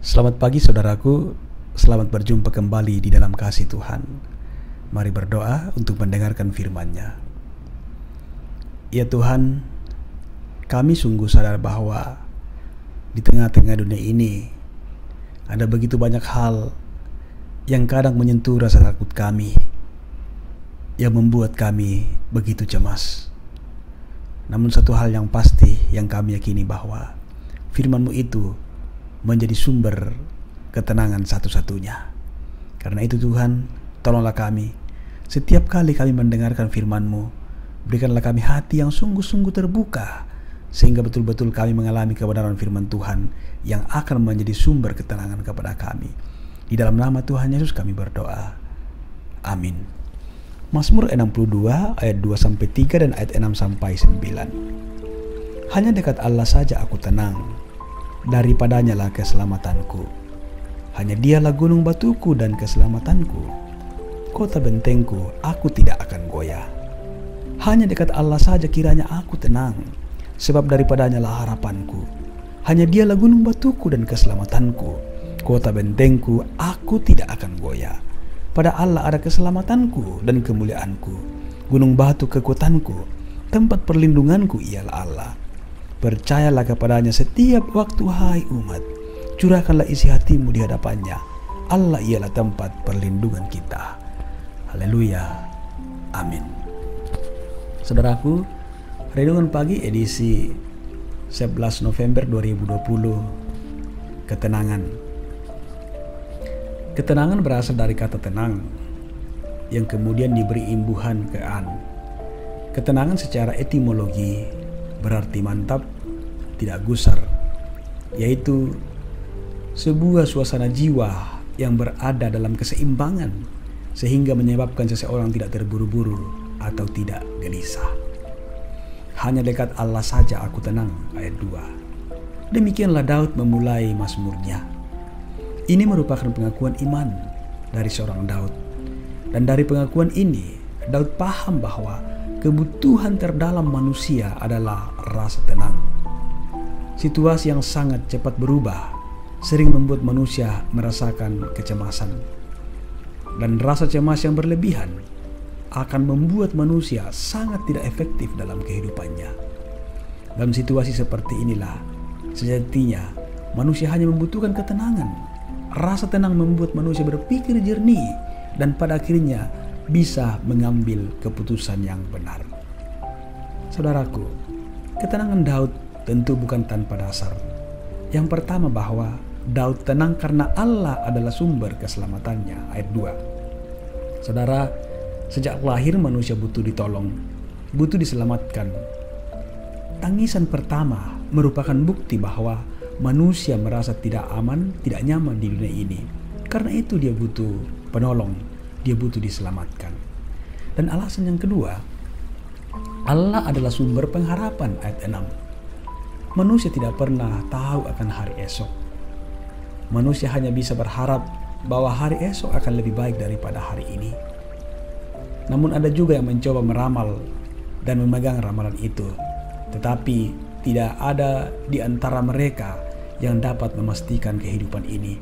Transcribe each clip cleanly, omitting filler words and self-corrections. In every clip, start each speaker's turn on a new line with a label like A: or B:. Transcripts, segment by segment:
A: Selamat pagi saudaraku, selamat berjumpa kembali di dalam kasih Tuhan. Mari berdoa untuk mendengarkan firman-Nya. Ya Tuhan, kami sungguh sadar bahwa di tengah-tengah dunia ini ada begitu banyak hal yang kadang menyentuh rasa takut kami, yang membuat kami begitu cemas. Namun satu hal yang pasti yang kami yakini bahwa firman-Mu itu menjadi sumber ketenangan satu-satunya. Karena itu Tuhan, tolonglah kami. Setiap kali kami mendengarkan firman-Mu, berikanlah kami hati yang sungguh-sungguh terbuka, sehingga betul-betul kami mengalami kebenaran firman Tuhan yang akan menjadi sumber ketenangan kepada kami. Di dalam nama Tuhan Yesus kami berdoa. Amin. Mazmur 62 ayat 2-3 dan ayat 6-9. Hanya dekat Allah saja aku tenang, daripadanya lah keselamatanku. Hanya Dialah gunung batuku dan keselamatanku, kota bentengku, aku tidak akan goyah. Hanya dekat Allah saja kiranya aku tenang, sebab daripadanya lah harapanku. Hanya Dialah gunung batuku dan keselamatanku, kota bentengku, aku tidak akan goyah. Pada Allah ada keselamatanku dan kemuliaanku, gunung batu kekuatanku, tempat perlindunganku ialah Allah. Percayalah kepadanya setiap waktu, hai umat. Curahkanlah isi hatimu di hadapannya. Allah ialah tempat perlindungan kita. Haleluya. Amin. Saudaraku, renungan pagi edisi 11 November 2020. Ketenangan. Ketenangan berasal dari kata tenang, yang kemudian diberi imbuhan ke an. Ketenangan secara etimologi berarti mantap, tidak gusar, yaitu sebuah suasana jiwa yang berada dalam keseimbangan sehingga menyebabkan seseorang tidak terburu-buru atau tidak gelisah. Hanya dekat Allah saja aku tenang, ayat 2. Demikianlah Daud memulai mazmurnya. Ini merupakan pengakuan iman dari seorang Daud, dan dari pengakuan ini Daud paham bahwa kebutuhan terdalam manusia adalah rasa tenang. Situasi yang sangat cepat berubah sering membuat manusia merasakan kecemasan. Dan rasa cemas yang berlebihan akan membuat manusia sangat tidak efektif dalam kehidupannya. Dalam situasi seperti inilah, sejatinya manusia hanya membutuhkan ketenangan. Rasa tenang membuat manusia berpikir jernih dan pada akhirnya bisa mengambil keputusan yang benar. Saudaraku, ketenangan Daud tentu bukan tanpa dasar. Yang pertama bahwa Daud tenang karena Allah adalah sumber keselamatannya, ayat 2. Saudara, sejak lahir manusia butuh ditolong, butuh diselamatkan. Tangisan pertama merupakan bukti bahwa manusia merasa tidak aman, tidak nyaman di dunia ini. Karena itu dia butuh penolong, dia butuh diselamatkan. Dan alasan yang kedua, Allah adalah sumber pengharapan, ayat 6. Manusia tidak pernah tahu akan hari esok. Manusia hanya bisa berharap bahwa hari esok akan lebih baik daripada hari ini. Namun ada juga yang mencoba meramal dan memegang ramalan itu, tetapi tidak ada di antara mereka yang dapat memastikan kehidupan ini.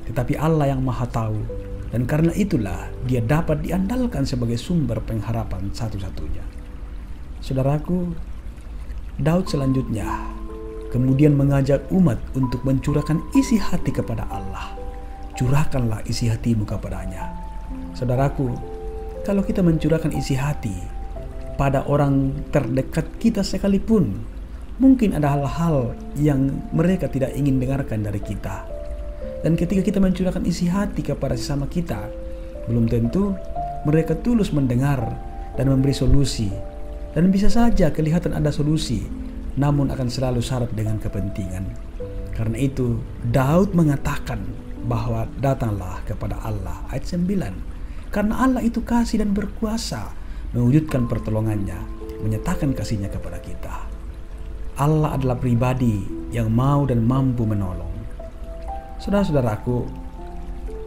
A: Tetapi Allah yang Maha Tahu, dan karena itulah dia dapat diandalkan sebagai sumber pengharapan satu-satunya. Saudaraku, Daud selanjutnya kemudian mengajak umat untuk mencurahkan isi hati kepada Allah. Curahkanlah isi hatimu kepadanya. Saudaraku, kalau kita mencurahkan isi hati pada orang terdekat kita sekalipun, mungkin ada hal-hal yang mereka tidak ingin dengarkan dari kita. Dan ketika kita mencurahkan isi hati kepada sesama kita, belum tentu mereka tulus mendengar dan memberi solusi. Dan bisa saja kelihatan ada solusi, namun akan selalu syarat dengan kepentingan. Karena itu Daud mengatakan bahwa datanglah kepada Allah, ayat 9. Karena Allah itu kasih dan berkuasa mewujudkan pertolongannya, menyatakan kasihnya kepada kita. Allah adalah pribadi yang mau dan mampu menolong. Saudara-saudaraku,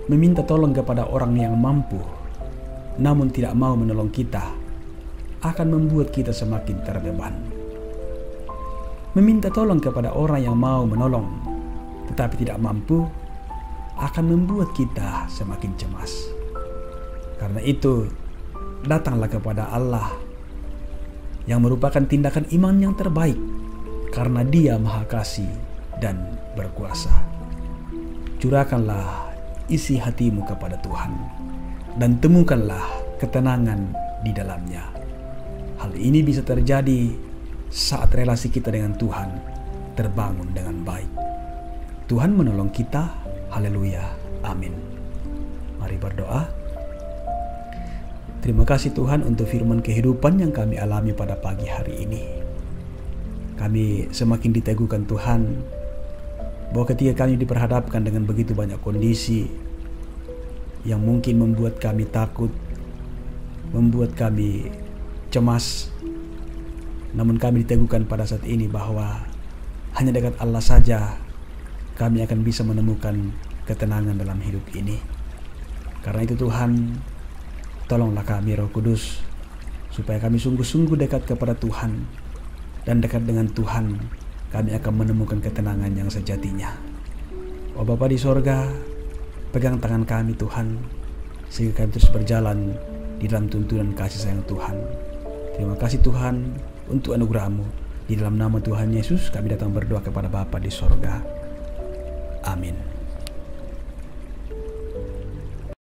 A: meminta tolong kepada orang yang mampu namun tidak mau menolong kita akan membuat kita semakin terbeban. Meminta tolong kepada orang yang mau menolong tetapi tidak mampu akan membuat kita semakin cemas. Karena itu, datanglah kepada Allah yang merupakan tindakan iman yang terbaik, karena Dia Maha Kasih dan berkuasa. Curahkanlah isi hatimu kepada Tuhan dan temukanlah ketenangan di dalamnya. Hal ini bisa terjadi saat relasi kita dengan Tuhan terbangun dengan baik. Tuhan menolong kita. Haleluya. Amin. Mari berdoa. Terima kasih Tuhan untuk firman kehidupan yang kami alami pada pagi hari ini. Kami semakin diteguhkan Tuhan bahwa ketika kami diperhadapkan dengan begitu banyak kondisi yang mungkin membuat kami takut, membuat kami cemas, namun kami diteguhkan pada saat ini bahwa hanya dekat Allah saja kami akan bisa menemukan ketenangan dalam hidup ini. Karena itu Tuhan, tolonglah kami Roh Kudus, supaya kami sungguh-sungguh dekat kepada Tuhan, dan dekat dengan Tuhan kami akan menemukan ketenangan yang sejatinya. Oh Bapa di sorga, pegang tangan kami Tuhan, sehingga kami terus berjalan di dalam tuntunan kasih sayang Tuhan. Terima kasih Tuhan untuk anugerah-Mu. Di dalam nama Tuhan Yesus kami datang berdoa kepada Bapa di sorga. Amin.